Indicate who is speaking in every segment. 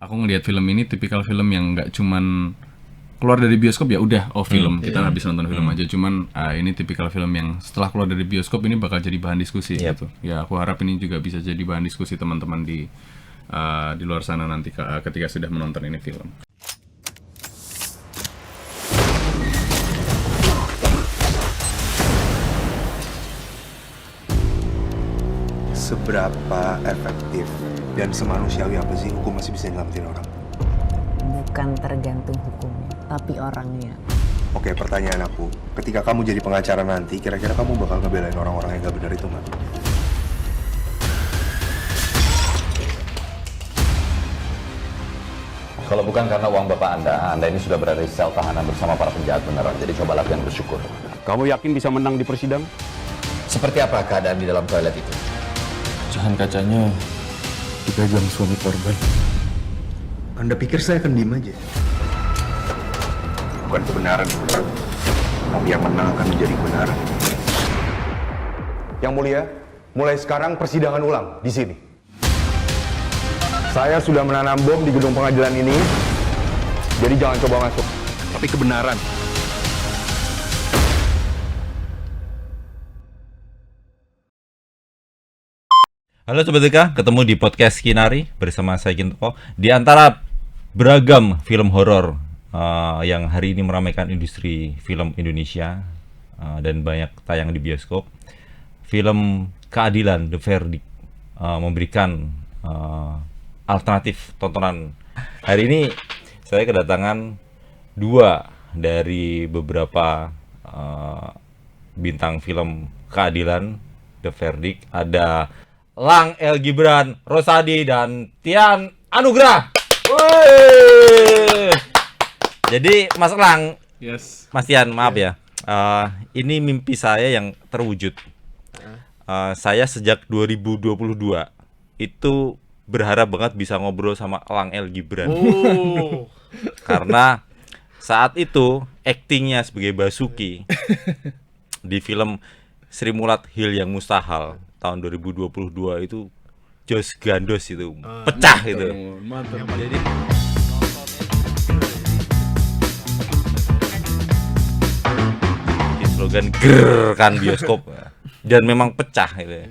Speaker 1: aku ngelihat film ini tipikal film yang nggak cuman keluar dari bioskop ya udah film kita habis nonton film aja, cuman ini tipikal film yang setelah keluar dari bioskop ini bakal jadi bahan diskusi gitu ya. Aku harap ini juga bisa jadi bahan diskusi teman-teman di luar sana nanti ketika sudah menonton ini film.
Speaker 2: Seberapa efektif dan semanusiawi apa sih hukum masih bisa nyelamatin orang?
Speaker 3: Bukan tergantung hukumnya, tapi orangnya.
Speaker 2: Oke, pertanyaan aku, ketika kamu jadi pengacara nanti, kira-kira kamu bakal ngebelain orang-orang yang gak benar itu nggak?
Speaker 4: Kalau bukan karena uang bapak Anda ini sudah berada di sel tahanan bersama para penjahat beneran. Jadi coba latihan bersyukur.
Speaker 5: Kamu yakin bisa menang di persidangan?
Speaker 4: Seperti apa keadaan di dalam toilet itu?
Speaker 6: Pecahan kacanya dipegang suami korban.
Speaker 2: Anda pikir saya akan diem aja? Bukan kebenaran, tapi yang menang akan menjadi kebenaran.
Speaker 5: Yang mulia, mulai sekarang persidangan ulang di sini. Saya sudah menanam bom di gedung pengadilan ini, jadi jangan coba masuk.
Speaker 2: Tapi kebenaran.
Speaker 7: Halo Sobat Deka, ketemu di podcast Kinari bersama saya Kinto. Di antara beragam film horor yang hari ini meramaikan industri film Indonesia dan banyak tayang di bioskop, film Keadilan The Verdict memberikan alternatif tontonan. Hari ini saya kedatangan dua dari beberapa bintang film Keadilan The Verdict. Ada Lang L. Gibran, Rosadi, dan Tian Anugrah. Woi. Jadi Mas Lang,
Speaker 1: Yes.
Speaker 7: Mas Tian, maaf ya. Ini mimpi saya yang terwujud. Saya sejak 2022 itu berharap banget bisa ngobrol sama Lang L. Gibran. Karena saat itu aktingnya sebagai Basuki di film Sri Mulat Hil yang Mustahil tahun 2022 itu jos gandos itu pecah itu.
Speaker 1: Mantap.
Speaker 7: Jadi slogan ger kan bioskop dan memang pecah gitu.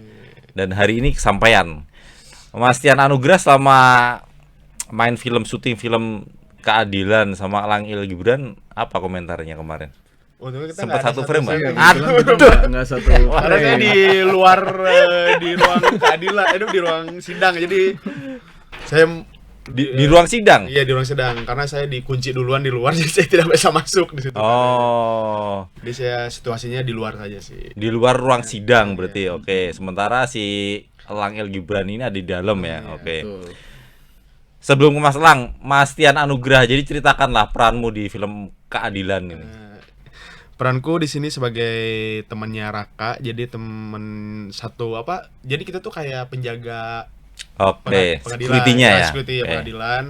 Speaker 7: Dan hari ini kesampaian. Mas Tian Anugrah selama main film, syuting film Keadilan sama Lang L. Gibran, apa komentarnya kemarin? Sempat satu frame
Speaker 1: Iya,
Speaker 7: Nggak?
Speaker 1: nggak satu.
Speaker 8: Karena saya di luar di ruang keadilan, di ruang sidang. Jadi saya
Speaker 7: Di ruang sidang.
Speaker 8: iya di ruang sidang karena saya dikunci duluan di luar jadi saya tidak bisa masuk di situ.
Speaker 7: Oh,
Speaker 8: Jadi saya situasinya di luar saja sih.
Speaker 7: di luar ruang sidang berarti. Oke, sementara si Lang L. Gibran ini ada di dalam ya. Oke.
Speaker 1: Betul.
Speaker 7: Sebelum ke Mas Lang, Mas Tian Anugrah, jadi ceritakanlah peranmu di film Keadilan ini.
Speaker 8: Peranku di sini sebagai temannya Raka, jadi teman satu apa? Jadi kita tuh kayak penjaga
Speaker 7: Oke,
Speaker 8: pengadilan,
Speaker 7: security-nya ya.
Speaker 8: security
Speaker 7: Oke.
Speaker 8: pengadilan.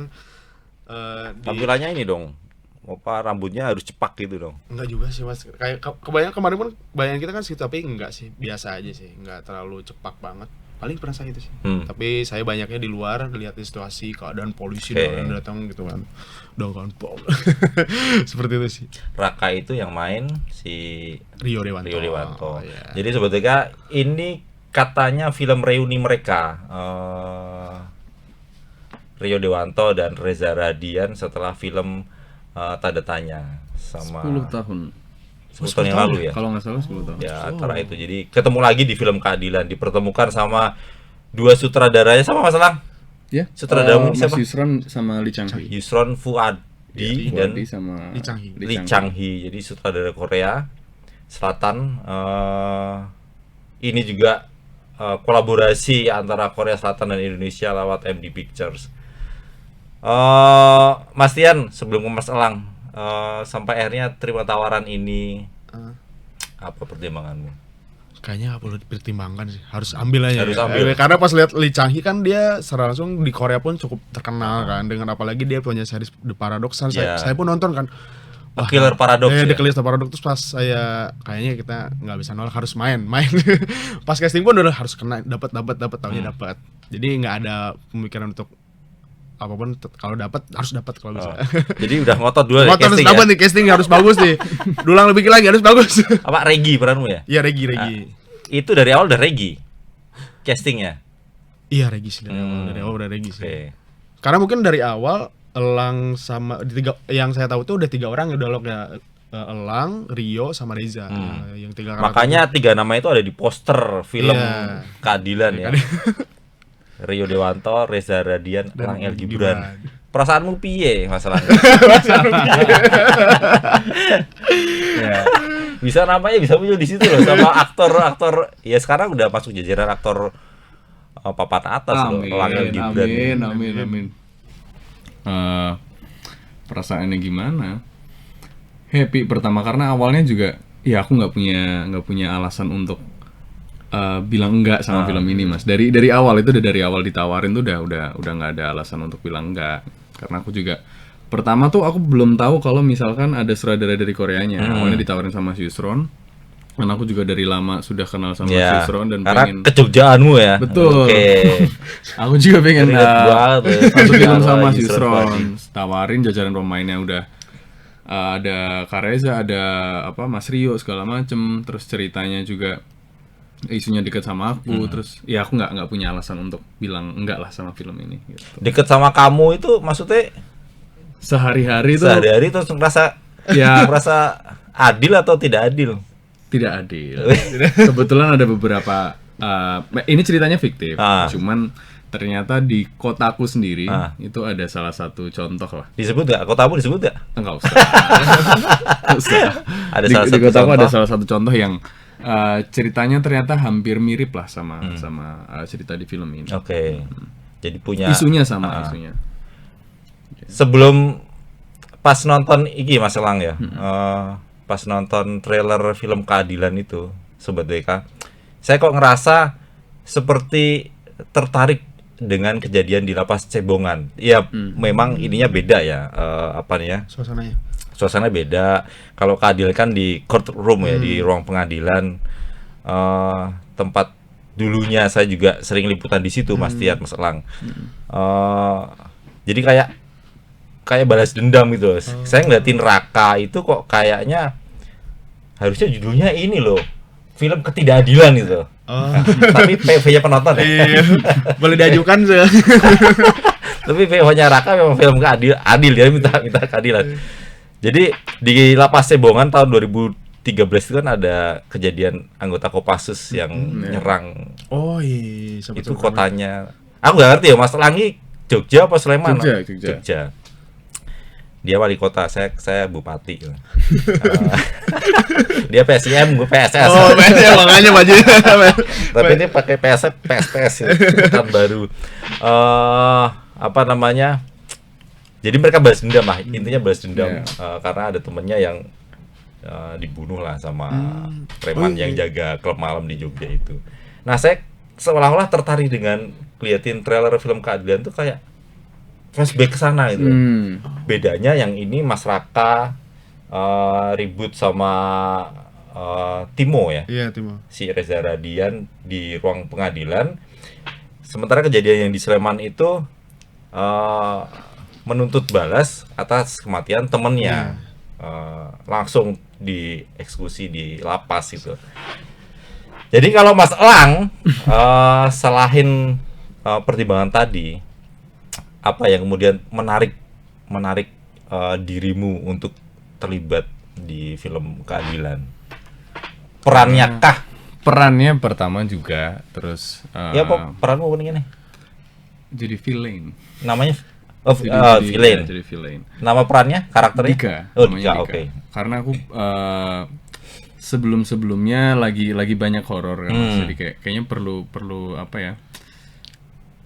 Speaker 7: Tampilannya ini dong. Apa rambutnya harus cepak gitu dong.
Speaker 8: Enggak juga sih Mas. Kayak kebayang kemarin pun bayangan kita kan segitu, tapi enggak sih, biasa aja sih, enggak terlalu cepak banget. Paling pernah saya itu sih. Tapi saya banyaknya di luar, lihat situasi, keadaan polisi dan datang gitu kan. Udah kan bom. Seperti itu sih.
Speaker 7: Raka itu yang main si
Speaker 8: Rio Dewanto.
Speaker 7: Dewanto.
Speaker 8: Iya.
Speaker 7: Jadi sebetulnya ini katanya film reuni mereka. Rio Dewanto dan Reza Radian setelah film Tanda Tanya sama
Speaker 1: 10 tahun.
Speaker 7: 10 tahun yang lalu ya.
Speaker 1: Kalau nggak salah 10 tahun.
Speaker 7: Ya, antara itu. Jadi ketemu lagi di film Keadilan, dipertemukan sama dua sutradaranya sama Mas Lang.
Speaker 1: Ya.
Speaker 7: Sutradaramu
Speaker 1: Mas
Speaker 7: siapa?
Speaker 1: Yusron sama Lee Chang-hee.
Speaker 7: Yusron Fuadi dan
Speaker 1: Fuadi sama
Speaker 8: Lee Chang-hee.
Speaker 7: Lee Chang-hee. Jadi sutradara Korea Selatan. Ini juga kolaborasi antara Korea Selatan dan Indonesia lewat MD Pictures. Mas Tian, sebelum ke Mas Elang, sampai akhirnya terima tawaran ini, apa pertimbanganmu?
Speaker 8: Kayaknya nggak perlu dipertimbangkan sih, harus ambil aja.
Speaker 7: Harus ambil.
Speaker 8: Karena pas lihat Lee Chang-hee kan dia secara langsung di Korea pun cukup terkenal kan, dengan apalagi dia punya series The Paradox kan.
Speaker 7: Ya.
Speaker 8: Saya pun nonton kan.
Speaker 7: The Killer Paradox ya?
Speaker 8: The Killer Paradox. Terus pas saya kayaknya kita nggak bisa nolak, harus main. Pas casting pun udah harus kena, dapat taunya dapat. Jadi nggak ada pemikiran untuk apapun kalau dapat harus dapat kalau bisa.
Speaker 7: Jadi udah ngotot dulu
Speaker 8: Motor harus
Speaker 7: casting
Speaker 8: dapat
Speaker 7: ya.
Speaker 8: nih, casting harus bagus nih. Dulang lebih lagi harus bagus.
Speaker 7: Apa Regi peranmu ya?
Speaker 8: Iya, Regi.
Speaker 7: Itu dari awal udah Regi castingnya.
Speaker 8: Iya, Regi sih dari awal udah Regi sih.
Speaker 7: Oke.
Speaker 8: Karena mungkin dari awal Elang sama yang saya tahu tuh udah 3 orang udah lock ya. Elang, Rio, sama Reza. Yang 3 karakter.
Speaker 7: Makanya 3 nama itu ada di poster film
Speaker 8: Iya.
Speaker 7: Keadilan ya. Rio Dewanto, Reza Radian,
Speaker 8: Dan
Speaker 7: Elang El
Speaker 8: Gibran.
Speaker 7: Gibran. Perasaanmu piye masalahnya? Ya. Bisa namanya bisa muncul di situ loh sama aktor-aktor ya sekarang udah masuk jajaran aktor papan atas loh, Elang El Gibran.
Speaker 1: Amin. Perasaannya gimana? Happy pertama karena awalnya juga ya aku nggak punya alasan untuk bilang enggak sama film ini, Mas. Dari awal itu dari awal ditawarin tuh udah nggak ada alasan untuk bilang enggak. Karena aku juga pertama tuh aku belum tahu kalau misalkan ada sutradara dari Koreanya. Awalnya ditawarin sama Yusron. Karena aku juga dari lama sudah kenal sama Yusron dan
Speaker 7: karena
Speaker 1: pengen
Speaker 7: kejogjaanmu ya.
Speaker 1: Betul.
Speaker 7: Oke.
Speaker 1: Aku juga pengen satu film sama
Speaker 7: Yusron
Speaker 1: Yusron.
Speaker 7: Fadi.
Speaker 1: Tawarin jajaran pemainnya udah ada Kareza, ada Mas Rio segala macem. Terus ceritanya juga isunya dekat sama aku. Terus ya aku nggak punya alasan untuk bilang enggak lah sama film ini. Gitu.
Speaker 7: Deket sama kamu itu maksudnya
Speaker 1: Sehari-hari
Speaker 7: terus merasa adil atau tidak adil?
Speaker 1: tidak adil. Kebetulan ada beberapa ini ceritanya fiktif, cuman ternyata di kotaku sendiri itu ada salah satu contoh lah.
Speaker 7: Disebut nggak? Kotamu disebut nggak?
Speaker 1: Enggak usah. Di kotaku ada salah satu contoh yang ceritanya ternyata hampir mirip lah sama cerita di film ini.
Speaker 7: Oke. Jadi punya
Speaker 1: Isunya sama isunya.
Speaker 7: Sebelum pas nonton iki Mas Elang ya, pas nonton trailer film Keadilan itu, Sobat WK, saya kok ngerasa seperti tertarik dengan kejadian di Lapas Cebongan. Ya memang ininya beda ya, suasananya beda. Kalau Keadilan kan di courtroom ya, di ruang pengadilan, tempat dulunya saya juga sering liputan di situ, Mas Tiat, Mas Elang. Jadi kayak balas dendam gitu. Saya ngeliatin Raka itu kok kayaknya harusnya judulnya ini loh, film ketidakadilan gitu. Tapi PV-nya penonton ya.
Speaker 8: Iya. Boleh diajukan sih.
Speaker 7: Tapi PV-nya Raka memang film adil, dia minta keadilan. Jadi di Lapas Cebongan tahun 2013 itu kan ada kejadian anggota Kopassus yang nyerang.
Speaker 8: Oh iya.
Speaker 7: Itu kotanya. Aku nggak ngerti ya, Mas Langi Jogja apa Sleman?
Speaker 1: Jogja.
Speaker 7: Dia wali kota, saya bupati. Dia PSM, gue PSS.
Speaker 8: Oh, PSS makanya bajunya.
Speaker 7: Tapi ini pakai PSPS ya, kan baru. Jadi mereka balas dendam lah, intinya balas dendam karena ada temennya yang dibunuh lah sama preman yang jaga klub malam di Jogja itu. Nah, saya seolah-olah tertarik dengan liatin trailer film Keadilan tuh kayak flashback ke sana gitu. Bedanya yang ini Mas Raka ribut sama Timo ya.
Speaker 8: Iya, Timo.
Speaker 7: Si Reza Radian di ruang pengadilan. Sementara kejadian yang di Sleman itu menuntut balas atas kematian temennya. Langsung dieksekusi di lapas itu. Jadi kalau Mas Elang selain pertimbangan tadi, apa yang kemudian menarik dirimu untuk terlibat di film Keadilan? Perannya kah?
Speaker 1: Perannya pertama juga, terus
Speaker 7: Ya apa peranmu nih?
Speaker 1: jadi villain.
Speaker 7: Namanya
Speaker 1: villain. Jadi villain.
Speaker 7: Nama perannya, karakternya?
Speaker 1: Dika.
Speaker 7: Dika, oke.
Speaker 1: Karena aku sebelumnya lagi banyak horor kan, jadi kayaknya perlu apa ya?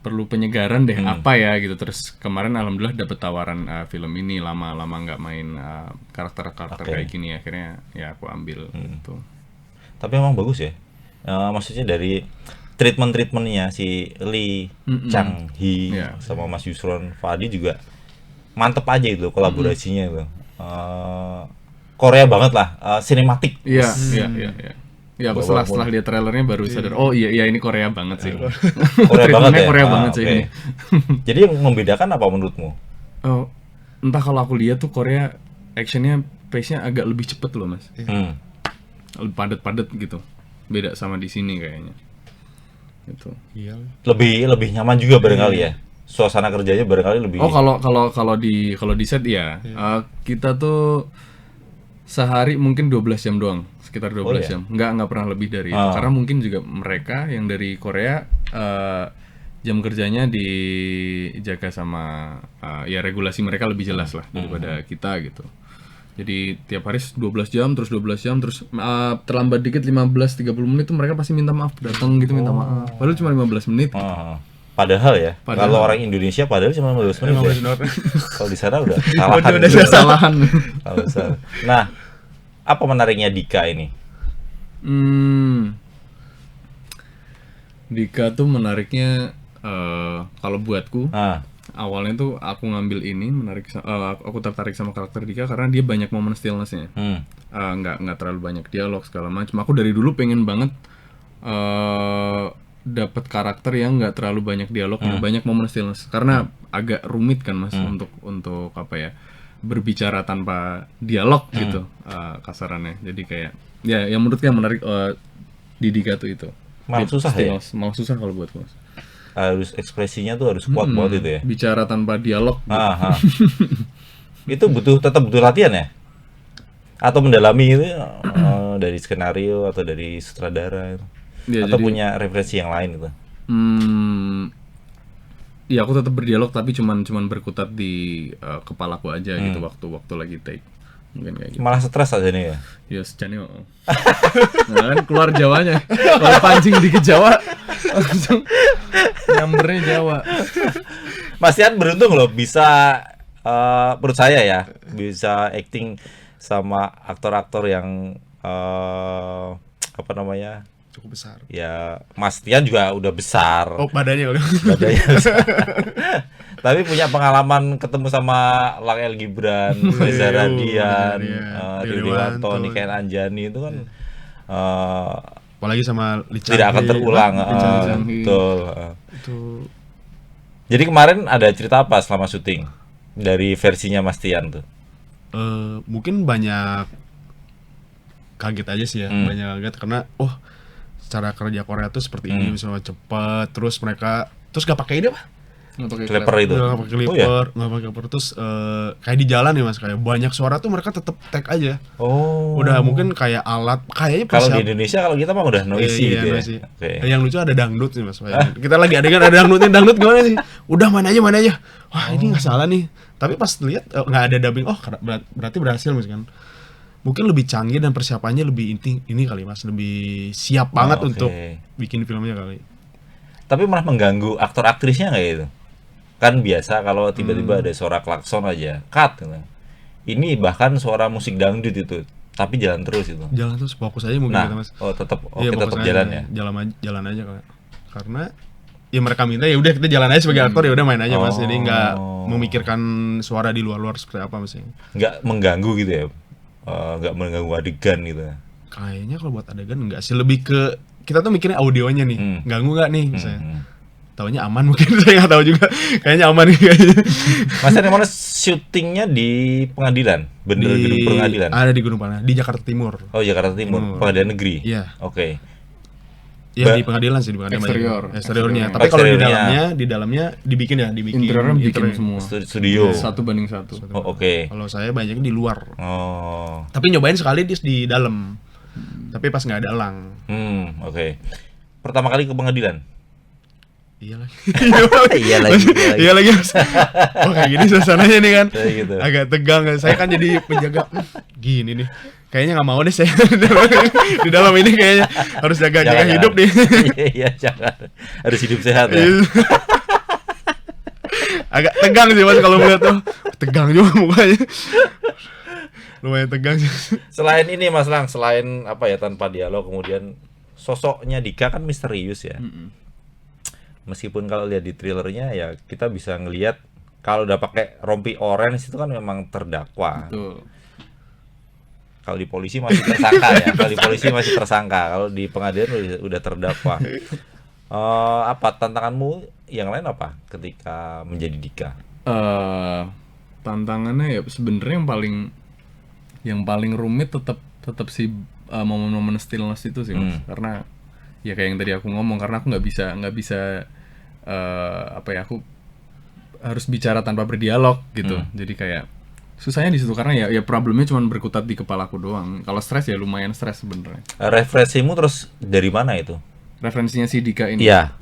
Speaker 1: Perlu penyegaran deh, apa ya gitu. Terus kemarin alhamdulillah dapet tawaran film ini, lama nggak main karakter kayak gini, akhirnya ya aku ambil gitu.
Speaker 7: Tapi emang bagus ya, maksudnya dari treatmentnya si Lee Chang Hee sama Mas Yusron Fadi juga mantep aja itu kolaborasinya itu. Korea banget lah, sinematik.
Speaker 1: Iya. Ya aku setelah lihat trailernya baru sadar, oh iya ini Korea banget sih.
Speaker 7: Korea banget ya.
Speaker 1: Korea banget sih ini.
Speaker 7: Jadi yang membedakan apa menurutmu?
Speaker 1: Oh, entah kalau aku lihat tuh Korea actionnya pace-nya agak lebih cepet loh mas. Lebih padat gitu. Beda sama di sini kayaknya. Gitu.
Speaker 8: Iya.
Speaker 7: Lebih nyaman juga barangkali ya. Suasana kerjanya barangkali lebih.
Speaker 1: Oh kalau di set ya. Kita tuh sehari mungkin 12 jam doang, sekitar 12 jam. Nggak pernah lebih dari itu. Karena mungkin juga mereka yang dari Korea jam kerjanya dijaga sama ya regulasi mereka lebih jelas lah daripada kita gitu. Jadi tiap hari 12 jam terus terlambat dikit 15-30 menit tuh mereka pasti minta maaf, datang gitu minta maaf. Padahal cuma 15 menit gitu.
Speaker 7: Padahal ya, kalau orang Indonesia padahal cuma 15 menit. Kalau di sana udah
Speaker 1: Kesalahan.
Speaker 7: Nah, apa menariknya Dika ini?
Speaker 1: Dika tuh menariknya kalau buatku awalnya tuh aku ngambil ini aku tertarik sama karakter Dika karena dia banyak momen stillness-nya. Nggak terlalu banyak dialog segala macam. Aku dari dulu pengen banget dapat karakter yang nggak terlalu banyak dialog, banyak momen stillness karena agak rumit kan mas untuk apa ya berbicara tanpa dialog gitu kasarannya. Jadi kayak ya yang menurutku yang menarik di Dika tuh itu
Speaker 7: malah susah ya,
Speaker 1: malah susah kalau buatku mas.
Speaker 7: Harus ekspresinya tuh harus kuat banget itu ya,
Speaker 1: bicara tanpa dialog gitu.
Speaker 7: Itu tetap butuh latihan ya atau mendalami itu dari skenario atau dari sutradara ya, atau jadi, punya referensi yang lain gitu.
Speaker 1: Ya aku tetap berdialog tapi cuman berkutat di kepalaku aja gitu waktu lagi take. Mungkin kayak gitu.
Speaker 7: Malah stres aja nih ya.
Speaker 1: Ya secane nah, kan keluar Jawanya. Kalau pancing dikit Jawa langsung nyambernya Jawa.
Speaker 7: Mas Tian beruntung loh bisa menurut saya ya bisa acting sama aktor-aktor yang apa namanya
Speaker 8: cukup besar.
Speaker 7: Ya Mas Tian juga udah besar.
Speaker 8: Oh badannya
Speaker 7: besar. Tapi punya pengalaman ketemu sama Lang El Gibran, Reza Radian, Rio Dewanto, Niken Anjani itu kan
Speaker 8: apalagi sama
Speaker 7: tidak akan terulang. Betul. Jadi kemarin ada cerita apa selama syuting dari versinya Mas Tian tuh?
Speaker 8: Mungkin banyak kaget aja sih ya, banyak kaget karena cara kerja Korea tuh seperti ini, misalnya cepet, terus mereka gak pakai ini apa?
Speaker 7: Clipper itu.
Speaker 8: Nggak pakai clipper, nggak pakai clipper. Terus kayak di jalan ya mas, kayak banyak suara tuh mereka tetap take aja. Udah mungkin kayak alat, kayaknya
Speaker 7: kalau di Indonesia kalau kita mah udah noisy gitu
Speaker 8: ya. Okay. Yang lucu ada dangdut sih mas. Kita lagi adegan ada dangdut gimana sih? Udah mana aja. Wah ini nggak salah nih. Tapi pas lihat nggak ada dubbing, berarti berhasil mas kan. Mungkin lebih canggih dan persiapannya lebih ini kali mas, lebih siap banget untuk bikin filmnya kali.
Speaker 7: Tapi malah mengganggu aktor aktrisnya nggak gitu? Kan biasa kalau tiba-tiba ada suara klakson aja, cut gitu. Ini bahkan suara musik dangdut itu, tapi jalan terus itu.
Speaker 8: Jalan terus, fokus aja mungkin gitu mas.
Speaker 7: Tetap jalan ya.
Speaker 8: Jalan aja karena ya mereka minta ya udah kita jalan aja sebagai aktor ya udah main aja mas. Jadi nggak memikirkan suara di luar seperti apa mas.
Speaker 7: Nggak mengganggu gitu ya, nggak mengganggu adegan gitu.
Speaker 8: Kayaknya kalau buat adegan nggak sih, lebih ke kita tuh mikirnya audionya nih, ganggu nggak nih misalnya. Taunya aman mungkin, saya nggak tahu juga. Kayaknya aman nih kayaknya.
Speaker 7: Mas yang mana syutingnya di pengadilan? Bener gedung pengadilan?
Speaker 8: Ada di Gunung Panah, di Jakarta Timur.
Speaker 7: Oh Jakarta Timur, pengadilan negeri?
Speaker 8: Iya.
Speaker 7: Oke.
Speaker 8: Ya di pengadilan sih, di pengadilan eksteriornya. Tapi kalau di dalamnya dibikin
Speaker 1: interiornya bikin semua.
Speaker 7: Studio.
Speaker 1: 1:1.
Speaker 7: Oh, oke.
Speaker 8: Kalau saya banyaknya di luar. Tapi nyobain sekali di dalam. Tapi pas nggak ada elang.
Speaker 7: Oke. Pertama kali ke pengadilan?
Speaker 8: Iya lagi.
Speaker 7: Iya lagi.
Speaker 8: Oh kayak gini suasananya nih kan.
Speaker 7: Gitu.
Speaker 8: Agak tegang. Saya kan jadi penjaga. Gini nih. Kayaknya nggak mau deh saya di dalam ini kayaknya harus jaga hidup nih.
Speaker 7: Iya jangan. Harus hidup sehat ya.
Speaker 8: Agak tegang sih mas kalau melihat tuh. Tegang juga mukanya. Lumayan tegang sih.
Speaker 7: Selain ini Mas Lang, selain apa ya tanpa dialog, kemudian sosoknya Dika kan misterius ya. Meskipun kalau lihat di trailernya ya kita bisa ngelihat kalau udah pakai rompi orange itu kan memang terdakwa.
Speaker 1: Betul.
Speaker 7: Kalau di polisi masih tersangka ya. Kalau di polisi masih tersangka. Kalau di pengadilan udah terdakwa. Apa tantanganmu yang lain apa ketika menjadi Dika?
Speaker 1: Tantangannya ya sebenarnya yang paling rumit tetap sih momen-momen stillness itu sih, Mas. Karena ya kayak yang tadi aku ngomong, karena aku nggak bisa aku harus bicara tanpa berdialog gitu. Jadi kayak susahnya di situ karena ya problemnya cuma berkutat di kepalaku doang. Kalau stres ya lumayan stres sebenarnya.
Speaker 7: Referensimu terus dari mana itu?
Speaker 1: Referensinya si Dika ini.
Speaker 7: Iya.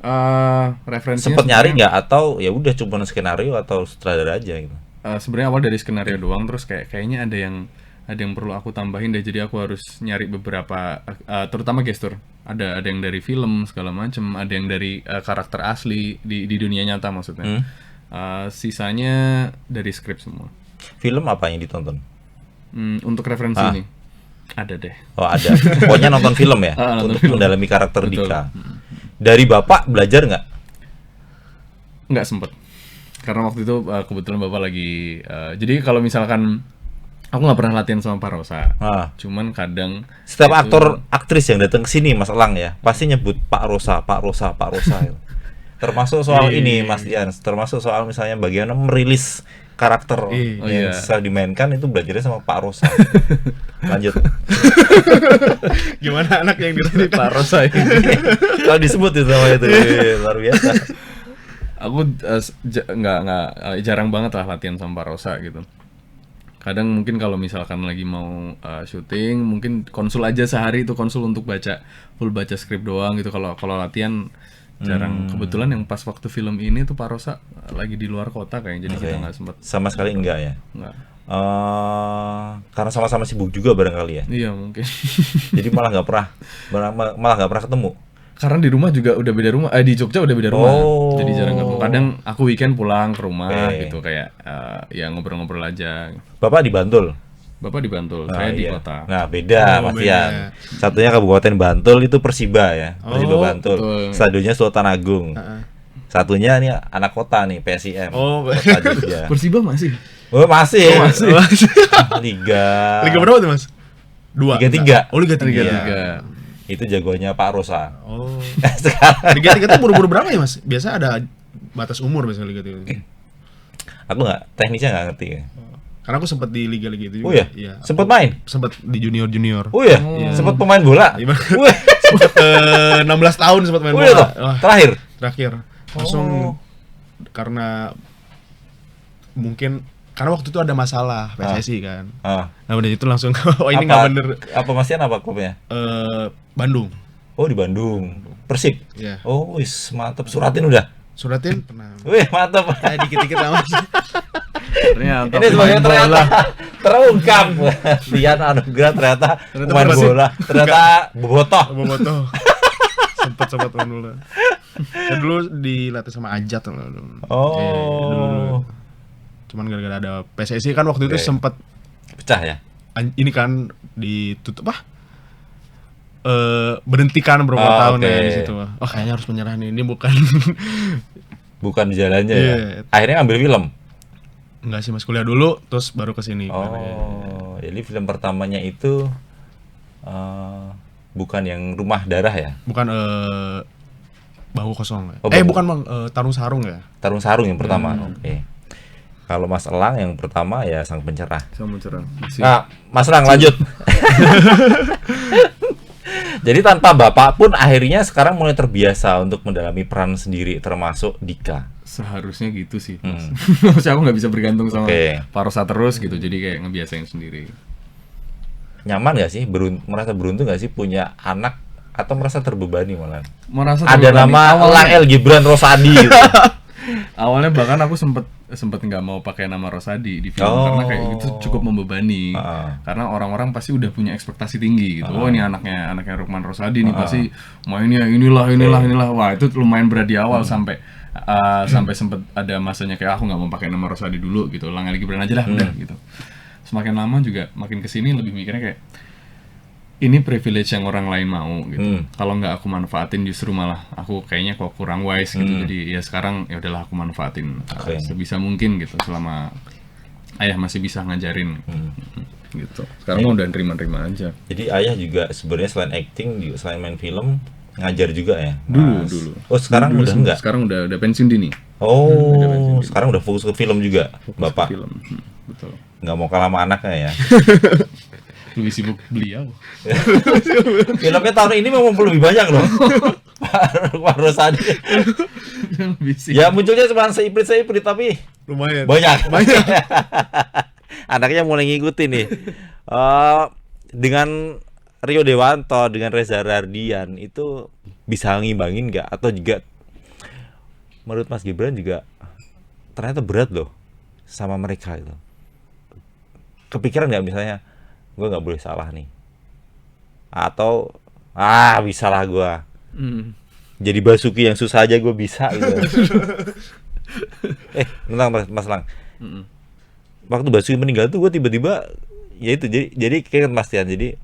Speaker 1: Referensinya
Speaker 7: sempet nyari nggak atau ya udah cuma skenario atau sutradara aja gitu?
Speaker 1: Sebenarnya awal dari skenario doang, terus kayaknya ada yang perlu aku tambahin deh, jadi aku harus nyari beberapa terutama gestur. Ada yang dari film segala macem, ada yang dari karakter asli di dunia nyata maksudnya. Sisanya dari skrip semua.
Speaker 7: Film apa yang ditonton?
Speaker 1: Untuk referensi ini ada deh.
Speaker 7: Oh ada. Pokoknya nonton film ya untuk mendalami karakter
Speaker 1: Betul.
Speaker 7: Dika. Dari bapak belajar nggak?
Speaker 1: Nggak sempet. Karena waktu itu kebetulan bapak lagi. Jadi kalau misalkan aku nggak pernah latihan sama Pak Rosa. Cuman kadang
Speaker 7: setiap aktor aktris yang datang ke sini Mas Elang ya pasti nyebut Pak Rosa. Gitu. Termasuk soal ini Mas Dian. Termasuk soal misalnya bagaimana merilis karakter yang bisa dimainkan itu belajarnya sama Pak Rosa. Lanjut.
Speaker 8: Gimana anak yang dirilis
Speaker 1: Pak Rosa ini?
Speaker 7: Kalau disebut itu sama itu luar biasa.
Speaker 1: Aku jarang banget lah latihan sama Pak Rosa gitu. Kadang mungkin kalau misalkan lagi mau syuting, mungkin konsul aja sehari itu konsul untuk full baca skrip doang gitu. Kalau latihan jarang. Kebetulan yang pas waktu film ini tuh Pak Rosa lagi di luar kota kayaknya, jadi kita nggak sempat.
Speaker 7: Sama sekali enggak ya?
Speaker 1: Enggak.
Speaker 7: Karena sama-sama sibuk juga barangkali ya.
Speaker 1: Iya mungkin.
Speaker 7: Jadi malah nggak pernah ketemu.
Speaker 1: Karena di rumah juga udah beda rumah, di Jogja udah beda rumah, jadi jarang ketemu. Kadang aku weekend pulang ke rumah gitu, kayak ya ngobrol-ngobrol aja.
Speaker 7: Bapak di Bantul?
Speaker 1: Bapak di Bantul, saya di kota.
Speaker 7: Nah beda Mas Ian. Satunya Kabupaten Bantul itu Persiba ya, Persiba Bantul. Stadionnya Sultan Agung. Satunya nih anak kota nih, PSIM. Kota Jogja.
Speaker 1: Persiba masih?
Speaker 7: Masih. Liga
Speaker 8: berapa tuh Mas? 2.
Speaker 7: Liga 3.
Speaker 8: Oh Liga 3.
Speaker 7: Itu jagoannya Pak Rosa.
Speaker 8: Sekarang Liga 3 tuh umur berapa ya Mas? Biasa ada batas umur biasanya Liga 3.
Speaker 7: Aku teknisnya nggak ngerti ya.
Speaker 8: Karena aku sempat di liga-liga itu juga.
Speaker 7: Oh iya? Sempat main?
Speaker 8: Sempat di junior.
Speaker 7: Oh iya? Sempat pemain bola?
Speaker 8: Sempat 16 tahun sempat main bola. Terakhir. Langsung karena mungkin karena waktu itu ada masalah PSSI kan. Nah udah itu langsung ini nggak bener.
Speaker 7: Apa Masian apa klubnya?
Speaker 8: Bandung.
Speaker 7: Oh di Bandung. Persib.
Speaker 8: Iya.
Speaker 7: Oh wis mantep. Suratin udah.
Speaker 8: Suratin pernah.
Speaker 7: Wih mantep.
Speaker 8: Dikit-dikit sama.
Speaker 1: Ternyata
Speaker 7: ini sebagai ternyata terungkap. Dian Anugrah ternyata pemain bola. Ternyata bobotoh.
Speaker 8: Sempat main bola. Saya dulu dilatih sama Ajat.
Speaker 7: Oh.
Speaker 8: Cuman gara-gara ada PSSI kan waktu itu sempat
Speaker 7: pecah ya.
Speaker 8: Ini kan ditutup berhentikan beberapa tahun ya di situ. Oh kayaknya harus menyerah nih. Ini bukan
Speaker 7: jalannya ya. Akhirnya ambil film.
Speaker 8: Enggak sih Mas, kuliah dulu terus baru kesini.
Speaker 7: Jadi film pertamanya itu bukan yang Rumah Darah ya?
Speaker 8: Bukan Bahu Kosong. Bukan Bang, Tarung Sarung ya?
Speaker 7: Tarung Sarung yang pertama. Oke. Kalau Mas Elang yang pertama ya Sang Pencerah. Nah, Mas Elang lanjut. Jadi tanpa bapak pun akhirnya sekarang mulai terbiasa untuk mendalami peran sendiri termasuk Dika.
Speaker 1: Seharusnya gitu sih. Maksudnya aku nggak bisa bergantung sama Pak Rosa terus gitu. Jadi kayak ngebiasain sendiri.
Speaker 7: Nyaman gak sih? Merasa beruntung gak sih punya anak atau merasa terbebani malah?
Speaker 1: Merasa
Speaker 7: ada nama Elang El Gibran Rosadi gitu.
Speaker 1: Awalnya bahkan aku sempet nggak mau pakai nama Rosadi di film karena kayak gitu cukup membebani. Karena orang-orang pasti udah punya ekspektasi tinggi gitu. Oh ini anaknya Rukman Rosadi nih pasti mainnya inilah. Wah itu lumayan berat di awal sampai sempet ada masanya kayak aku nggak mau pakai nama Rosadi dulu gitu. Elang El Gibran aja lah udah gitu. Semakin lama juga makin kesini lebih mikirnya kayak ini privilege yang orang lain mau gitu. Kalau nggak aku manfaatin justru malah aku kayaknya kok kurang wise gitu. Jadi ya sekarang ya udahlah aku manfaatin sebisa mungkin gitu selama ayah masih bisa ngajarin. gitu. Sekarang mah udah nerima-nerima aja.
Speaker 7: Jadi ayah juga sebenarnya selain acting juga selain main film ngajar juga ya?
Speaker 1: Dulu.
Speaker 7: Oh sekarang
Speaker 1: Dulu
Speaker 7: udah
Speaker 1: sempat.
Speaker 7: enggak?
Speaker 1: Sekarang udah pensiun dini.
Speaker 7: Oh sekarang udah fokus ke film juga
Speaker 1: Fokus
Speaker 7: bapak?
Speaker 1: ke film. Betul.
Speaker 7: Nggak mau kalah sama anaknya ya?
Speaker 1: Lebih sibuk beliau.
Speaker 7: Filmnya tahun ini memang lebih banyak loh. Pak Rosadi.
Speaker 1: Lebih sibuk.
Speaker 7: Ya munculnya cuma seiprit tapi
Speaker 8: Lumayan.
Speaker 7: banyak. Anaknya mulai ngikutin nih. Dengan Rio Dewanto, dengan Reza Rahardian itu bisa ngimbangin nggak? Atau juga menurut Mas Gibran juga ternyata berat loh sama mereka itu. Kepikiran nggak misalnya gue nggak boleh salah nih? Atau bisa lah gue. Jadi Basuki yang susah aja gue bisa gitu. Bentar Mas Lang. Waktu Basuki meninggal tuh gue tiba-tiba ya itu jadi kayak Mas Tian, jadi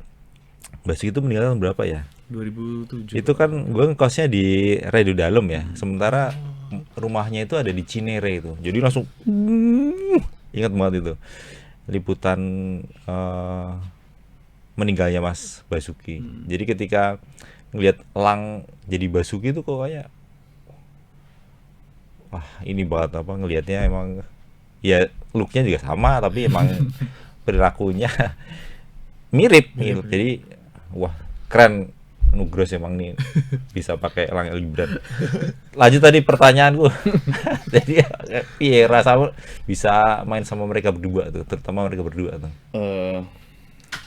Speaker 7: Basuki itu meninggal tahun berapa ya?
Speaker 1: 2007.
Speaker 7: Itu kan gue ngekosnya di Redu Dalem ya. Sementara rumahnya itu ada di Cinere itu. Jadi langsung ingat banget itu. Liputan meninggalnya Mas Basuki. Jadi ketika ngelihat Lang jadi Basuki itu kok kayak wah ini banget apa ngelihatnya emang ya looknya juga sama tapi emang perilakunya mirip. Jadi wah keren Nugroho emang nih bisa pakai Lang Gibran. Lanjut tadi pertanyaanku. Jadi piye rasamu bisa main sama mereka berdua tuh, terutama mereka berdua tuh.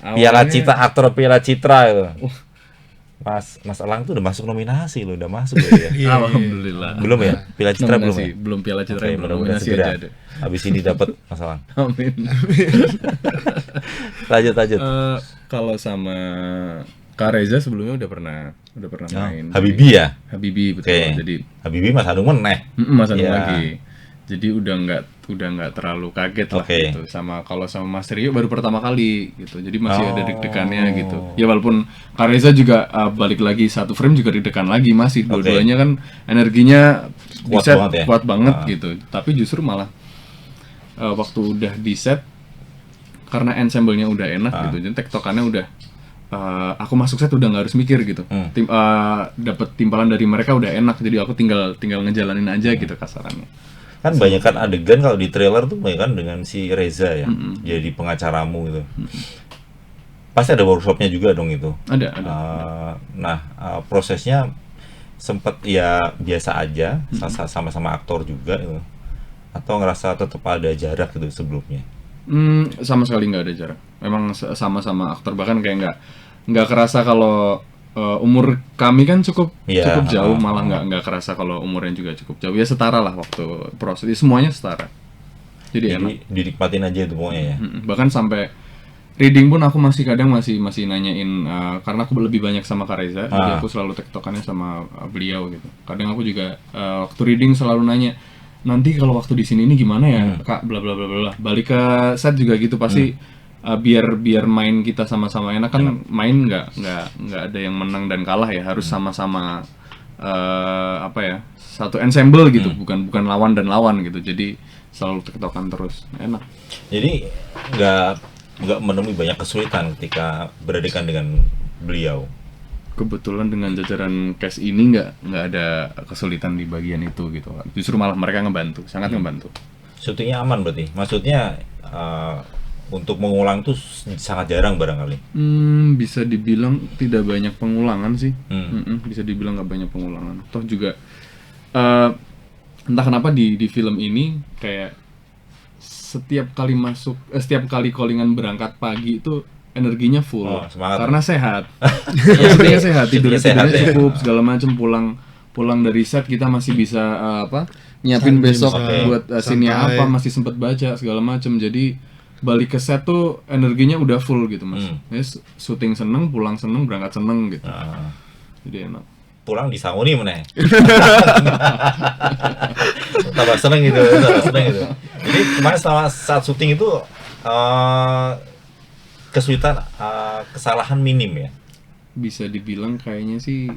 Speaker 7: Piala Citra, aktor Piala Citra itu. Mas Elang tuh udah masuk nominasi loh, udah masuk ya.
Speaker 1: Alhamdulillah.
Speaker 7: Belum ya? Piala Citra belum ya?
Speaker 1: Belum Piala Citra,
Speaker 7: Oke,
Speaker 1: belum
Speaker 7: mudah-mudahan
Speaker 1: nominasi
Speaker 7: segera.
Speaker 1: aja ada.
Speaker 7: Habis ini dapat Mas Elang.
Speaker 1: Amin.
Speaker 7: Lanjut.
Speaker 1: Kalau sama Kak Reza sebelumnya udah pernah main.
Speaker 7: Habibie ya?
Speaker 1: Habibie betul.
Speaker 7: Oke.
Speaker 1: Jadi
Speaker 7: Habibie Mas Hanung meneh.
Speaker 1: Mas Anu
Speaker 7: Iya.
Speaker 1: lagi. Jadi udah nggak terlalu kaget lah
Speaker 7: Oke.
Speaker 1: gitu. Kalau sama Mas Rio baru pertama kali gitu. Jadi masih ada deg-degannya gitu. Ya walaupun Kak Reza juga balik lagi satu frame juga deg-degan lagi masih. Dua-duanya kan energinya di
Speaker 7: Kuat
Speaker 1: set
Speaker 7: banget ya?
Speaker 1: kuat banget gitu. Tapi justru malah waktu udah di set karena ensemble-nya udah enak gitu. Jadi tektokannya udah aku masuk set udah nggak harus mikir gitu. Dapat timpalan dari mereka udah enak. Jadi aku tinggal ngejalanin aja gitu kasarannya.
Speaker 7: Kan banyak kan adegan kalau di trailer tuh banyak kan dengan si Reza ya, jadi pengacaramu gitu. Pasti ada workshopnya juga dong itu.
Speaker 1: Ada.
Speaker 7: Prosesnya sempet ya biasa aja, sama-sama aktor juga gitu. Atau ngerasa tetap ada jarak gitu sebelumnya?
Speaker 1: Sama sekali nggak ada jarak. Memang sama-sama aktor, bahkan kayak nggak kerasa kalau umur kami kan cukup jauh, malah nggak kerasa kalau umurnya juga cukup jauh. Ya setara lah waktu proses, semuanya setara. Jadi enak.
Speaker 7: Dinikmatin aja itu pokoknya ya.
Speaker 1: Bahkan sampai reading pun aku masih kadang masih nanyain karena aku lebih banyak sama Kak Reza, jadi aku selalu tektokannya sama beliau gitu. Kadang aku juga waktu reading selalu nanya, nanti kalau waktu di sini ini gimana ya Kak, bla bla bla bla. Balik ke set juga gitu pasti. Biar main kita sama-sama enak kan, main nggak ada yang menang dan kalah ya, harus sama-sama satu ensemble gitu, bukan lawan dan lawan gitu. Jadi selalu tektokan terus, enak.
Speaker 7: Jadi nggak menemui banyak kesulitan ketika beradegan dengan beliau.
Speaker 1: Kebetulan dengan jajaran cast ini nggak ada kesulitan di bagian itu gitu. Justru malah mereka ngebantu, sangat ngebantu.
Speaker 7: Syutingnya aman berarti? Maksudnya untuk mengulang tuh sangat jarang barangkali.
Speaker 1: Bisa dibilang tidak banyak pengulangan sih. Bisa dibilang nggak banyak pengulangan. Toh juga entah kenapa di film ini kayak setiap kali callingan berangkat pagi itu energinya full, karena sehat. Maksudnya sehat, tidurnya cukup, segala macam. Pulang dari set kita masih bisa nyiapin besok buat scene apa, masih sempet baca segala macam. Jadi balik ke set tuh energinya udah full gitu mas. Syuting seneng, pulang seneng, berangkat seneng gitu. Jadi enak.
Speaker 7: Pulang disanguni meneh. Tambah seneng gitu. Jadi kemarin saat syuting itu kesulitan, kesalahan minim ya.
Speaker 1: Bisa dibilang kayaknya sih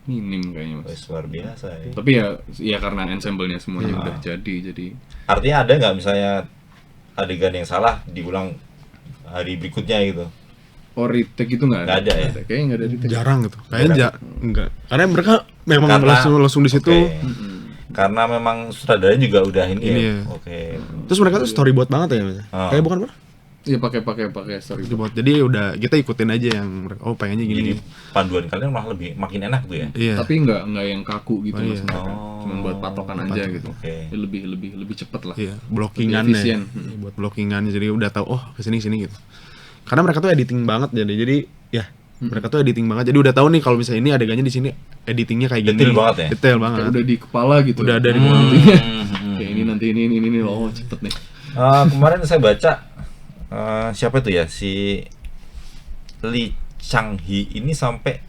Speaker 1: minim kayaknya mas.
Speaker 7: Luar biasa ya.
Speaker 1: Tapi ya karena ensemble-nya semuanya udah jadi.
Speaker 7: Artinya ada nggak misalnya adegan yang salah diulang hari berikutnya gitu.
Speaker 1: Oh, retake itu nggak
Speaker 7: Nggak ada ya?
Speaker 1: Kayaknya nggak ada retake.
Speaker 8: Jarang gitu. Kayaknya enggak. Karena mereka memang langsung di situ.
Speaker 7: Oke. Karena memang sutradaranya juga udah ini ya.
Speaker 8: Ya.
Speaker 7: Oke.
Speaker 8: Terus mereka tuh storyboard banget ya, Mas. Kayak bukan apa?
Speaker 1: Iya, pakai story.
Speaker 8: Storyboard. Jadi udah kita ikutin aja yang mereka. Oh, pengennya
Speaker 7: Jadi
Speaker 8: gini.
Speaker 7: panduan kalian malah makin enak tuh ya.
Speaker 8: Iya.
Speaker 1: Tapi nggak yang kaku gitu
Speaker 8: Oh,
Speaker 1: Mas.
Speaker 8: iya.
Speaker 1: Mereka. Cuma buat patokan aja gitu.
Speaker 7: Oke.
Speaker 1: Ya, lebih cepet lah.
Speaker 8: Iya, blockingan
Speaker 1: Lebih efisien.
Speaker 8: ya. Buat blockingan jadi udah tahu kesini gitu. Karena mereka tuh editing banget jadi ya mereka tuh editing banget. Jadi udah tahu nih kalau misalnya ini adegannya di sini editingnya kayak gini.
Speaker 7: Detail banget ya?
Speaker 8: Detail banget.
Speaker 1: Kayak udah di kepala gitu.
Speaker 8: Udah ada di
Speaker 1: Kayak ini nanti ini oh cepet nih.
Speaker 7: Kemarin saya baca siapa itu ya, si Lee Chang-hee ini sampai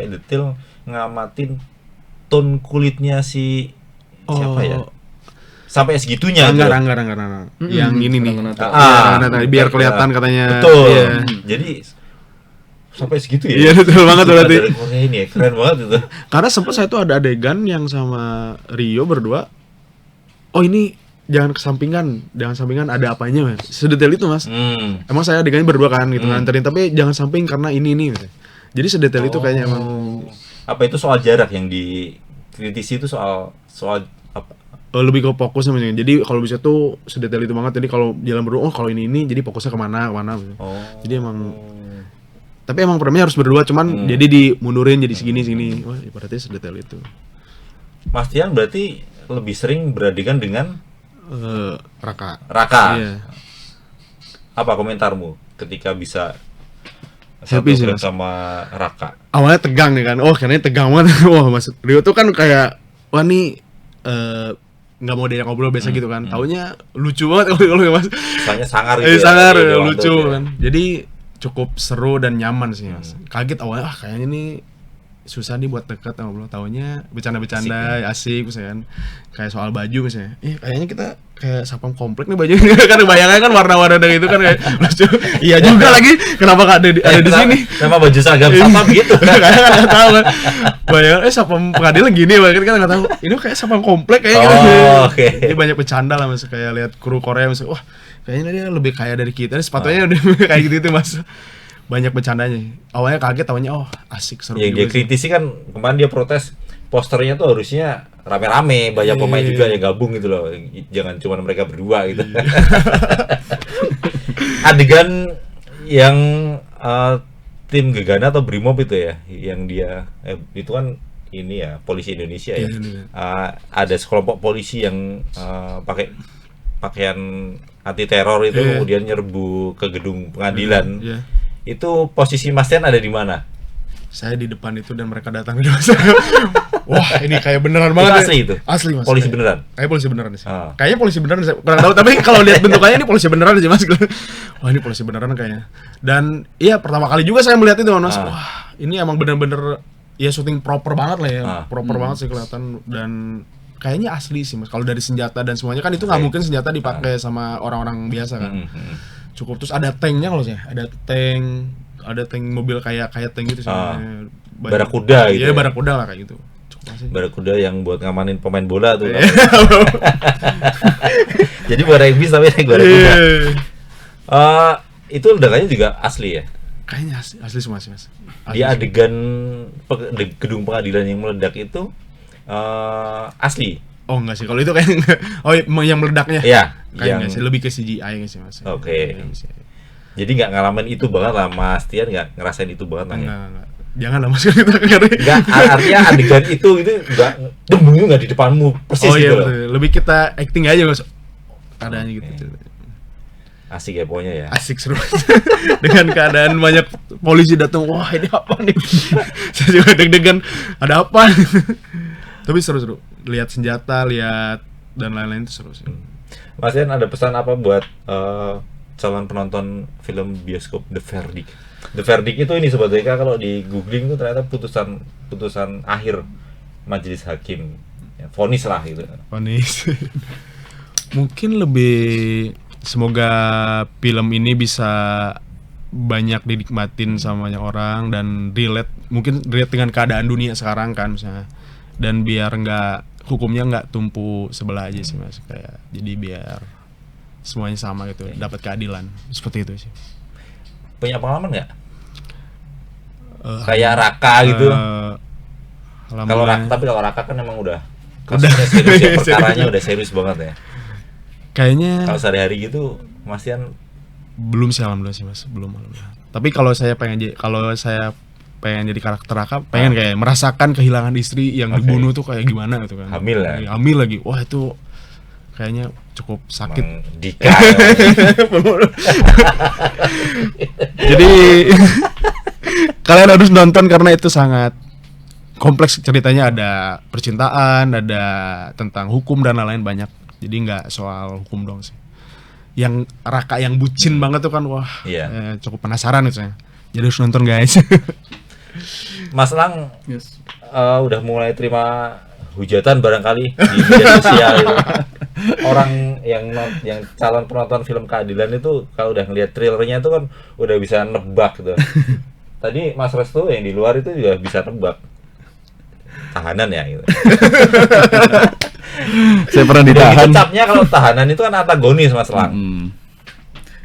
Speaker 7: detail ngamatin tone kulitnya si siapa ya? Sampai segitunya gitu.
Speaker 8: Anggar. Yang ini nih.
Speaker 1: Rangga
Speaker 8: Biar kelihatan katanya.
Speaker 7: Betul.
Speaker 8: Iya.
Speaker 7: Jadi sampai segitu ya.
Speaker 8: Iya, betul banget berarti.
Speaker 7: Dari Korea ini ya, keren banget itu.
Speaker 8: Karena sempat saya tuh ada adegan yang sama Rio berdua. Oh, ini jangan sampingan ada apanya, Mas. Sedetail itu, Mas. Emang saya adegannya berdua kan gitu nganterin, tapi jangan samping karena ini gitu. Jadi sedetail itu kayaknya emang.
Speaker 7: Apa itu soal jarak yang dikritisi itu soal apa?
Speaker 8: Lebih ke fokusnya maksudnya. Jadi kalau bisa tuh sedetail itu banget. Jadi kalau jalan berdua, kalau ini jadi fokusnya kemana. Jadi emang. Tapi emang perannya harus berdua, cuman jadi dimundurin jadi segini. Wah, ibaratnya sedetail itu.
Speaker 7: Mas Tian berarti lebih sering beradegan dengan
Speaker 8: Raka.
Speaker 7: Iya. Apa komentarmu ketika bisa
Speaker 8: Happy sih,
Speaker 7: satu
Speaker 8: Mas.
Speaker 7: sama Raka?
Speaker 8: Awalnya tegang nih kan. Karena tegang banget. Wah, Mas Rio tuh kan kayak wah nih nggak mau diajak ngobrol biasa gitu kan. Taunya lucu banget kalau Mas.
Speaker 7: Misalnya sangar gitu.
Speaker 8: Sangar
Speaker 7: Dia
Speaker 8: lucu
Speaker 7: doang tuh,
Speaker 8: kan. Jadi cukup seru dan nyaman sih, Mas. Kaget awalnya kayaknya ini susah nih buat dekat ngobrol. Taunya bercanda-bercanda asik misalnya kan. Kayak soal baju misalnya. Kayaknya kita kayak sapam komplek nih bajunya. Kan bayangannya kan warna-warna dari itu kan kayak lucu. Iya juga lagi. Kenapa gak ada di sini?
Speaker 7: Nama baju seragam sapam gitu.
Speaker 8: Kayaknya nggak tahu kan. Bayangan sapam pengadilan gini bahkan kan nggak tahu. Ini kayak sapam komplek kayak gitu.
Speaker 7: Oke.
Speaker 8: Jadi banyak bercanda lah, Mas. Kayak lihat kru Korea misalnya. Wah, kayaknya dia lebih kaya dari kita. Sepatunya udah kayak gitu Mas. Banyak bercandanya. Awalnya kaget, tahunya asik seru.
Speaker 7: Yang dia kritisi kan kemarin dia protes posternya tuh harusnya rame-rame, banyak pemain juga yang gabung gitu loh. Jangan cuma mereka berdua gitu. Adegan yang tim Gegana atau Brimob itu ya, yang dia itu kan ini ya polisi Indonesia ya. Ada sekelompok polisi yang pakai pakaian anti teror itu kemudian nyerbu ke gedung pengadilan. Itu posisi Mas Tian ada di mana?
Speaker 8: Saya di depan itu dan mereka datang ke depan. Wah, ini kayak beneran banget.
Speaker 7: Asli itu?
Speaker 8: Asli, Mas.
Speaker 7: Polisi beneran?
Speaker 8: Kayak polisi beneran sih. Kayaknya polisi beneran, saya kurang tahu. Tapi kalau lihat bentukannya ini polisi beneran sih, Mas. Wah, ini polisi beneran kayaknya. Dan iya, pertama kali juga saya melihat itu, Mas. Wah, ini emang bener-bener ya syuting proper banget lah ya. Proper banget sih kelihatan. Dan kayaknya asli sih, Mas. Kalau dari senjata dan semuanya kan itu nggak mungkin senjata dipakai sama orang-orang biasa kan. Cukup. Terus ada tanknya kalau saya. Ada tank mobil kayak tank gitu sih.
Speaker 7: Barakuda gitu.
Speaker 8: Iya, barakuda lah kayak gitu.
Speaker 7: Barakuda yang buat ngamanin pemain bola tuh. Jadi Barabis tapi naik barakuda. Itu ledakannya juga asli ya?
Speaker 8: Kayaknya asli semua sih, Mas.
Speaker 7: Di adegan gedung pengadilan yang meledak itu asli?
Speaker 8: Oh enggak sih, kalau itu kayaknya enggak. Oh yang meledaknya?
Speaker 7: Iya.
Speaker 8: Kayaknya sih, lebih ke CGI nggak sih, Mas?
Speaker 7: Oke. Jadi nggak ngalamin itu banget lah, Mas Tian nggak ngerasain itu banget lah ya?
Speaker 8: Enggak. Jangan lah, Mas, kita ngeri.
Speaker 7: Enggak, artinya adegan itu nggak demu nggak di depanmu persis
Speaker 8: iya,
Speaker 7: gitu loh.
Speaker 8: Betul. Lebih kita acting aja, Mas. Keadaannya gitu.
Speaker 7: Asik ya pokoknya ya.
Speaker 8: Asik seru. Dengan keadaan banyak polisi datang, wah ini apa nih? Saya juga deg-degan, ada apa? Tapi seru-seru. Lihat senjata, lihat dan lain-lain itu seru sih.
Speaker 7: Mas Tian ada pesan apa buat calon penonton film bioskop The Verdict? The Verdict itu ini Sobat DK, kalau di googling itu ternyata putusan akhir majelis hakim, ya, vonis lah gitu.
Speaker 8: Vonis. Mungkin lebih semoga film ini bisa banyak dinikmatin sama banyak orang dan mungkin relate dengan keadaan dunia sekarang kan misalnya. Dan biar hukumnya nggak tumpu sebelah aja sih, Mas, kayak jadi biar semuanya sama gitu, dapat keadilan seperti itu sih.
Speaker 7: Punya pengalaman nggak? Kayak Raka gitu. Kalau Raka kan emang udah kasusnya serius ya, perkaranya udah serius banget ya.
Speaker 8: Kayaknya
Speaker 7: kalau sehari-hari gitu Mas Tian
Speaker 8: belum sih, alhamdulillah sih Mas, belum alhamdulillah. Tapi kalau saya pengen jadi karakter Raka, pengen kayak merasakan kehilangan istri yang dibunuh tuh kayak gimana gitu kan.
Speaker 7: Hamil ya?
Speaker 8: Hamil lagi. Wah, itu kayaknya cukup sakit.
Speaker 7: Dika.
Speaker 8: Jadi kalian harus nonton karena itu sangat kompleks ceritanya, ada percintaan, ada tentang hukum dan lain-lain banyak. Jadi nggak soal hukum doang sih. Yang Raka yang bucin banget tuh kan, wah, cukup penasaran itu saya. Jadi harus nonton guys.
Speaker 7: Mas Lang udah mulai terima hujatan barangkali di media sosial itu. Orang yang calon penonton film keadilan itu kalau udah ngeliat trailernya itu kan udah bisa nebak gitu. Tadi Mas Restu yang di luar itu juga bisa nebak. Tahanan ya gitu.
Speaker 1: Saya pernah ditahan.
Speaker 7: Kecapnya kalau tahanan itu kan antagonis Mas Lang.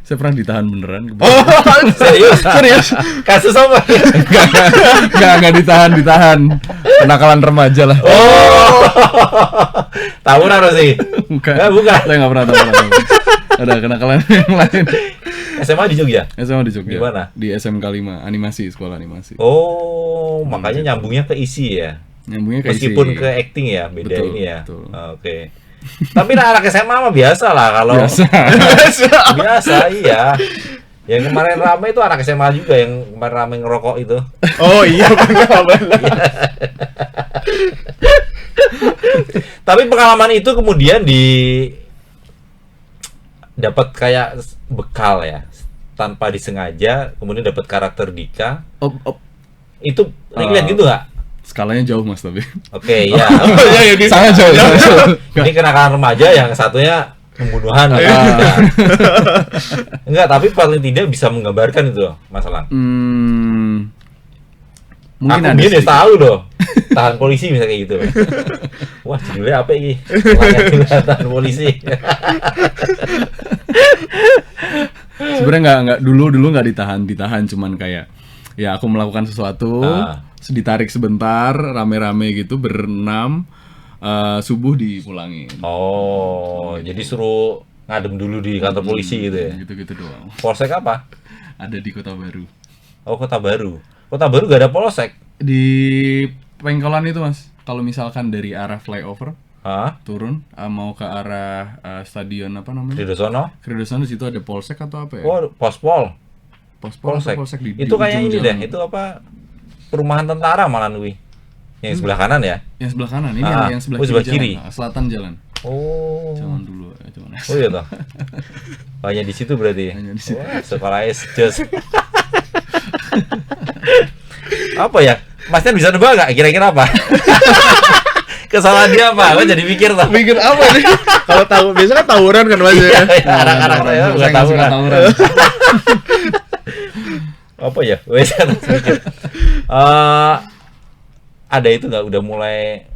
Speaker 1: Saya pernah ditahan beneran.
Speaker 7: Serius? Kasus apa?
Speaker 1: Enggak ditahan. Kenakalan remaja lah.
Speaker 7: Tawuran sih?
Speaker 1: Bukan.
Speaker 7: Bukan.
Speaker 1: Saya nggak pernah tahu. Ada kenakalan yang lain.
Speaker 7: SMA di Jogja?
Speaker 1: SMA di Jogja.
Speaker 7: Di mana?
Speaker 1: Di SMK 5, animasi, sekolah animasi.
Speaker 7: Oh, makanya nyambungnya ke isi ya?
Speaker 1: Nyambungnya ke
Speaker 7: meskipun
Speaker 1: isi.
Speaker 7: ke acting ya, beda
Speaker 1: betul,
Speaker 7: ini ya?
Speaker 1: Oke.
Speaker 7: Tapi anak SMA mah biasa lah kalau biasa iya. Yang kemarin rame itu anak SMA juga yang kemarin rame ngerokok itu.
Speaker 8: Oh iya benar.
Speaker 7: Tapi pengalaman itu kemudian dapat kayak bekal ya, tanpa disengaja kemudian dapat karakter Dika. Itu relate gitu nggak?
Speaker 1: Skalanya jauh Mas tapi.
Speaker 7: Oke, ya.
Speaker 1: Sangat jauh.
Speaker 7: Ini kenakalan remaja, yang satunya pembunuhan. Enggak, tapi paling tidak bisa menggambarkan itu masalah.
Speaker 1: Mungkin
Speaker 7: aku dia tahu loh. Tahan polisi bisa kayak gitu. Wah, judulnya apa ini? Tahan polisi.
Speaker 1: Sebenarnya nggak dulu nggak ditahan, cuman kayak ya aku melakukan sesuatu, ditarik sebentar, rame-rame gitu berenam, subuh dipulangin.
Speaker 7: Oh, jadi suruh ngadem dulu di kantor polisi gitu ya?
Speaker 1: Gitu-gitu doang.
Speaker 7: Polsek apa?
Speaker 1: Ada di Kota Baru.
Speaker 7: Oh, Kota Baru. Kota Baru gak ada polsek?
Speaker 1: Di Pengkolan itu Mas, kalau misalkan dari arah flyover turun mau ke arah stadion apa namanya? Kridosono situ ada polsek atau apa ya?
Speaker 7: Oh, pospol.
Speaker 1: Polsek di
Speaker 7: itu kayak ini deh, itu apa? Perumahan tentara malah Wi. Yang sebelah kanan ya?
Speaker 1: Yang sebelah kanan, ini yang sebelah kiri. Selatan jalan.
Speaker 7: Oh.
Speaker 1: Zaman dulu, zaman.
Speaker 7: Oh iya toh. Hanya di situ berarti.
Speaker 1: Hanya di situ.
Speaker 7: Sekolah just. Apa ya? Mas Tian bisa nebak nggak? Kira-kira apa? Kesalahan dia apa? Lo jadi mikir tuh.
Speaker 8: Mikir apa nih? Kalau tahu biasanya kan tawuran kan Mas ya.
Speaker 7: Anak-anak saya bukan tawuran. Apa ya? Wes mikir. Ada itu nggak? Udah mulai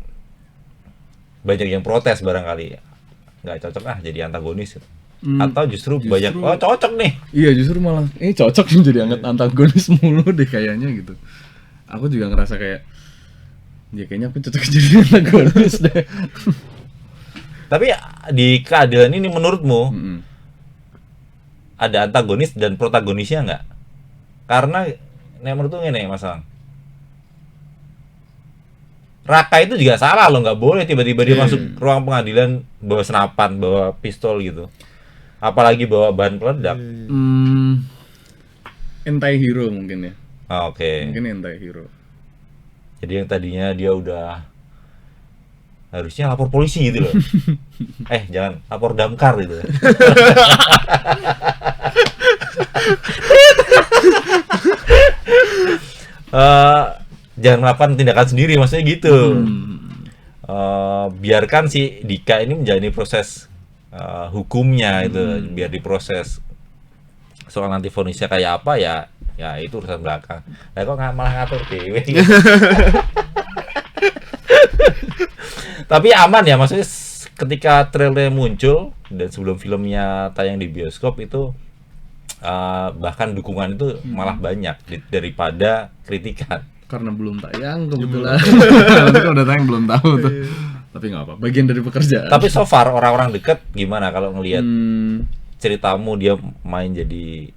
Speaker 7: banyak yang protes barangkali. Nggak cocok jadi antagonis. Atau justru banyak cocok nih.
Speaker 1: Iya, justru malah ini cocok jadi antagonis mulu deh kayaknya gitu. Aku juga ngerasa kayak ya kayaknya aku cocok jadi antagonis deh.
Speaker 7: Tapi di keadilan ini menurutmu ada antagonis dan protagonisnya nggak? Karena menurutku ini masalah. Raka itu juga salah loh, nggak boleh tiba-tiba dia masuk ruang pengadilan bawa senapan, bawa pistol gitu. Apalagi bawa bahan peledak.
Speaker 1: Anti-hero mungkin ya.
Speaker 7: Oke.
Speaker 1: Mungkin anti-hero.
Speaker 7: Jadi yang tadinya dia udah harusnya lapor polisi gitu loh. Jangan lapor damkar gitu. Jangan melakukan tindakan sendiri, maksudnya gitu. Biarkan si Dika ini menjalani proses hukumnya itu, biar diproses. Soal nanti vonisnya kayak apa ya itu urusan belakang. Lah kok malah ngatur dewe. Tapi aman ya, maksudnya ketika trailer muncul dan sebelum filmnya tayang di bioskop itu bahkan dukungan itu malah banyak daripada kritikan.
Speaker 1: Karena belum tayang kebetulan. Nanti kalau udah tayang belum tahu tuh. Tapi nggak apa, bagian dari pekerjaan.
Speaker 7: Tapi so far orang-orang dekat gimana kalau ngelihat ceritamu dia main jadi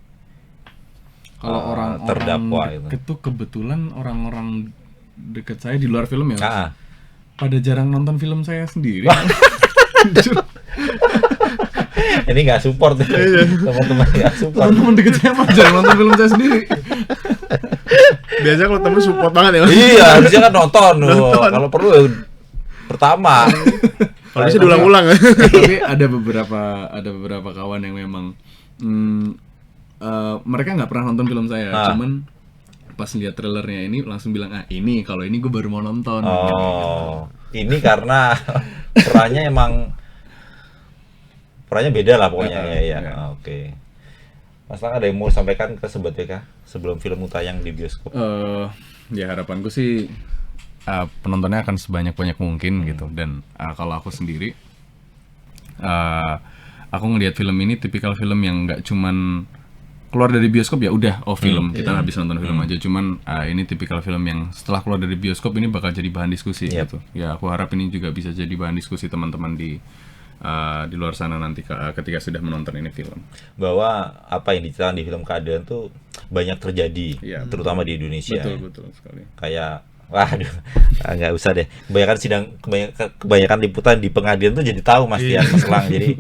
Speaker 1: kalau orang
Speaker 7: terdakwa
Speaker 1: deket tuh kebetulan orang-orang deket saya di luar film ya.
Speaker 7: Ah.
Speaker 1: Pada jarang nonton film saya sendiri.
Speaker 7: Ini nggak support teman-teman nggak support.
Speaker 1: Teman-teman deket saya mah jarang nonton film saya sendiri.
Speaker 8: Biasanya kalau temen support banget ya.
Speaker 7: Iya, harusnya kan nonton. Kalau perlu ya pertama.
Speaker 8: Kalau bisa diulang-ulang.
Speaker 1: Tapi ada beberapa kawan yang memang mereka nggak pernah nonton film saya, cuman pas lihat trailernya ini langsung bilang ini kalau ini gue baru mau nonton.
Speaker 7: Ini karena perannya beda lah pokoknya ya. Oke. Mas Lang ada yang mau sampaikan ke Sobat BK sebelum film tayang di bioskop?
Speaker 1: Ya harapanku sih penontonnya akan sebanyak-banyak mungkin gitu, dan kalau aku sendiri aku ngelihat film ini tipikal film yang nggak cuman keluar dari bioskop ya udah film kita habis nonton film aja, cuman ini tipikal film yang setelah keluar dari bioskop ini bakal jadi bahan diskusi gitu. Ya aku harap ini juga bisa jadi bahan diskusi teman-teman di luar sana nanti ketika sudah menonton ini film.
Speaker 7: Bahwa apa yang diceritakan di film Keadilan tuh banyak terjadi, terutama di Indonesia.
Speaker 1: Betul sekali.
Speaker 7: Kayak waduh, nggak usah deh. Kebanyakan liputan di pengadilan tuh jadi tahu Mas Tian, Mas Lang. Jadi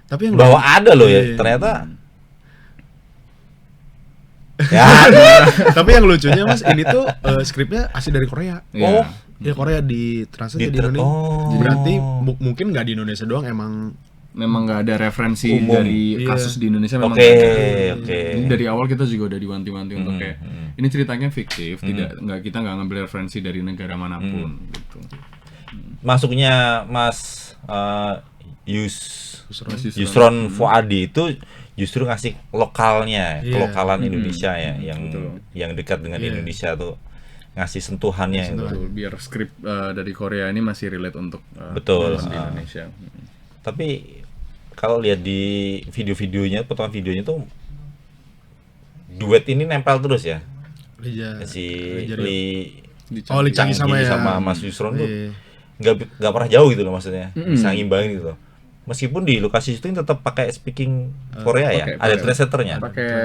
Speaker 8: tapi yang
Speaker 7: bahwa ada loh ya ternyata. Ya.
Speaker 8: Tapi yang lucunya Mas, ini tuh skripnya asli dari Korea.
Speaker 1: Yeah.
Speaker 8: Ya Korea ditranslate di Indonesia. Berarti mungkin nggak di Indonesia doang,
Speaker 1: memang nggak ada referensi
Speaker 7: umum
Speaker 1: dari kasus di Indonesia memang.
Speaker 7: Oke.
Speaker 1: Jadi dari awal kita juga udah diwanti-wanti untuk kayak ini ceritanya fiktif, kita nggak ngambil referensi dari negara manapun gitu.
Speaker 7: Masuknya Mas Yusron Fuadi itu justru ngasih lokalnya, kelokalan Indonesia ya, yang dekat dengan Indonesia tuh ngasih sentuhannya itu.
Speaker 1: Betul, biar skrip dari Korea ini masih relate untuk
Speaker 7: betul
Speaker 1: di Indonesia.
Speaker 7: Tapi kalau lihat di video-videonya, potongan videonya tuh duet ini nempel terus ya. Lee Chang-gi sama Mas Yusron tuh nggak pernah jauh gitu loh, maksudnya bisa ngimbangin gitu loh. Meskipun di lokasi syuting tetap pakai speaking Korea ya, ada translatornya.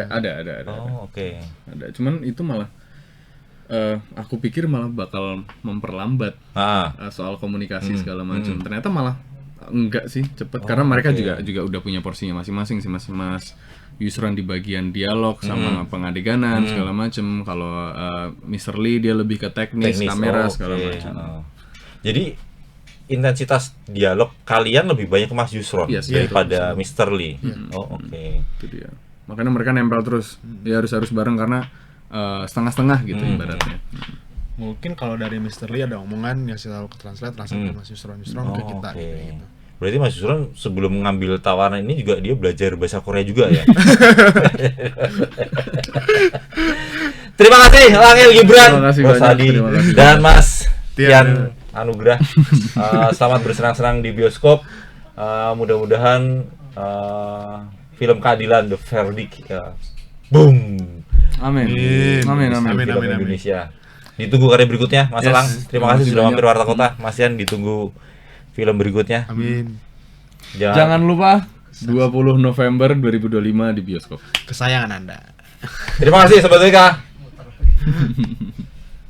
Speaker 1: Ada.
Speaker 7: Oh, oke.
Speaker 1: Ada, cuman itu malah aku pikir malah bakal memperlambat soal komunikasi segala macam. Ternyata malah enggak sih, cepet karena mereka juga udah punya porsinya masing-masing sih Mas Yusron di bagian dialog sama pengadeganan segala macam. Kalau Mr. Lee dia lebih ke teknis kamera segala macam.
Speaker 7: Jadi intensitas dialog kalian lebih banyak ke Mas Yusron daripada Mr. Lee. Oke.
Speaker 1: Itu dia. Makanya mereka nempel terus. Ya harus bareng karena setengah-setengah gitu ibaratnya.
Speaker 8: Mungkin kalau dari Mr. Lee ada omongan yang saya tahu ke translate Mas Yusron ke kita gitu.
Speaker 7: Berarti Mas Yusron sebelum mengambil tawaran ini juga dia belajar bahasa Korea juga ya. Terima kasih Langil Gibran, Mas Adi dan Mas Tian Anugrah. Selamat bersenang-senang di bioskop. Mudah-mudahan film Keadilan The Verdict boom.
Speaker 1: Amin.
Speaker 7: Film Indonesia. Ditunggu karya berikutnya, Mas Lang. Terima kasih sudah mampir Warta Kota. Mas Tian ditunggu film berikutnya.
Speaker 8: Amin.
Speaker 1: Jangan lupa 20 November 2025 di bioskop.
Speaker 8: Kesayangan Anda.
Speaker 7: Terima kasih Sobat BK.